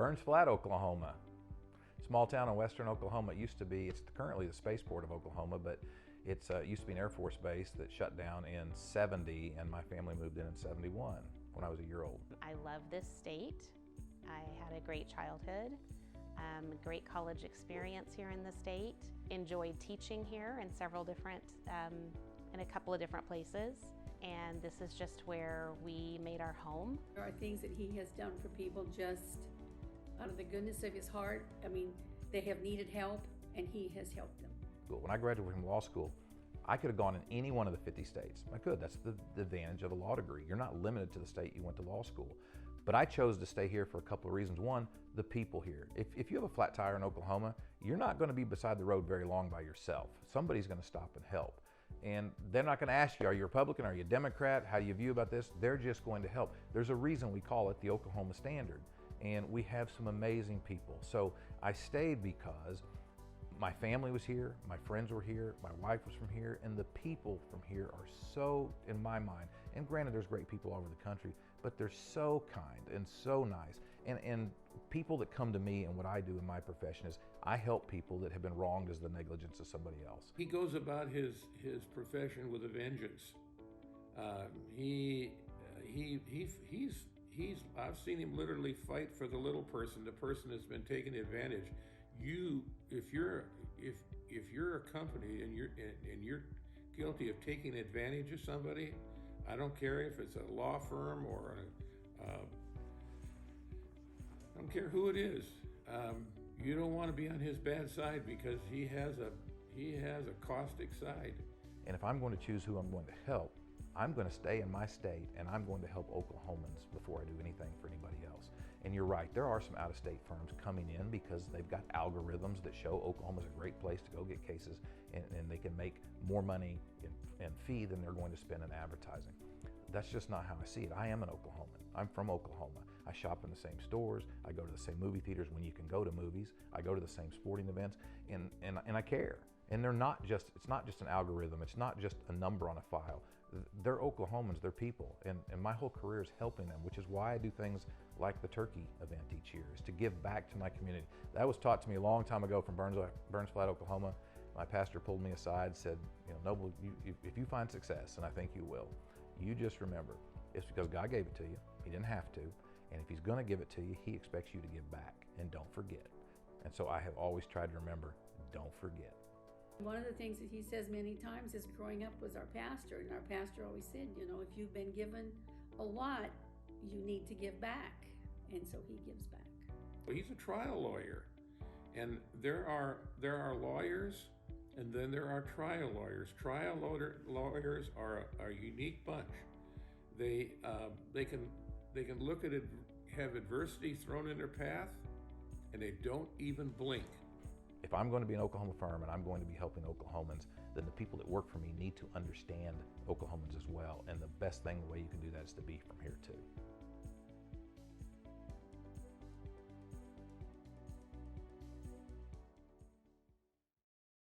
Burns Flat, Oklahoma. Small town in western Oklahoma. It used to be, it's currently the spaceport of Oklahoma, but it used to be an Air Force base that shut down in '70, and my family moved in '71 when I was a year old. I love this state. I had a great childhood, great college experience here in the state. Enjoyed teaching here in several different, in a couple of different places. And this is just where we made our home. There are things that he has done for people just out of the goodness of his heart. I mean, they have needed help and he has helped them. When I graduated from law school, I could have gone in any one of the 50 states. I could, that's the advantage of a law degree. You're not limited to the state you went to law school. But I chose to stay here for a couple of reasons. One, the people here. If you have a flat tire in Oklahoma, you're not going to be beside the road very long by yourself. Somebody's going to stop and help. And they're not going to ask you, are you Republican, are you Democrat, how do you view about this? They're just going to help. There's a reason we call it the Oklahoma Standard. And we have some amazing people. So I stayed because my family was here, my friends were here, my wife was from here, and the people from here are so, in my mind, and granted there's great people all over the country, but they're so kind and so nice. And people that come to me and what I do in my profession is I help people that have been wronged as the negligence of somebody else. He goes about his profession with a vengeance. I've seen him literally fight for the little person, the person that's been taken advantage. If you're a company and you're guilty of taking advantage of somebody, I don't care if it's a law firm or I don't care who it is. You don't want to be on his bad side because he has a caustic side. And if I'm going to choose who I'm going to help, I'm going to stay in my state and I'm going to help Oklahomans before I do anything for anybody else. And you're right, there are some out-of-state firms coming in because they've got algorithms that show Oklahoma's a great place to go get cases and they can make more money in fee than they're going to spend in advertising. That's just not how I see it. I am an Oklahoman. I'm from Oklahoma. I shop in the same stores. I go to the same movie theaters when you can go to movies. I go to the same sporting events and I care. And they're not just, it's not just an algorithm. It's not just a number on a file. They're Oklahomans, they're people. And my whole career is helping them, which is why I do things like the turkey event each year, is to give back to my community. That was taught to me a long time ago from Burns Flat, Oklahoma. My pastor pulled me aside, said, you know, Noble, if you find success, and I think you will, you just remember, it's because God gave it to you. He didn't have to. And if he's gonna give it to you, he expects you to give back, and don't forget. And so I have always tried to remember, don't forget. One of the things that he says many times is growing up was our pastor, and our pastor always said, you know, if you've been given a lot, you need to give back. And so he gives back. Well, he's a trial lawyer, and there are lawyers, and then there are trial lawyers. Trial lawyers are a unique bunch. They can look at it, have adversity thrown in their path, and they don't even blink. If I'm going to be an Oklahoma firm and I'm going to be helping Oklahomans, then the people that work for me need to understand Oklahomans as well. And the best thing, the way you can do that is to be from here too.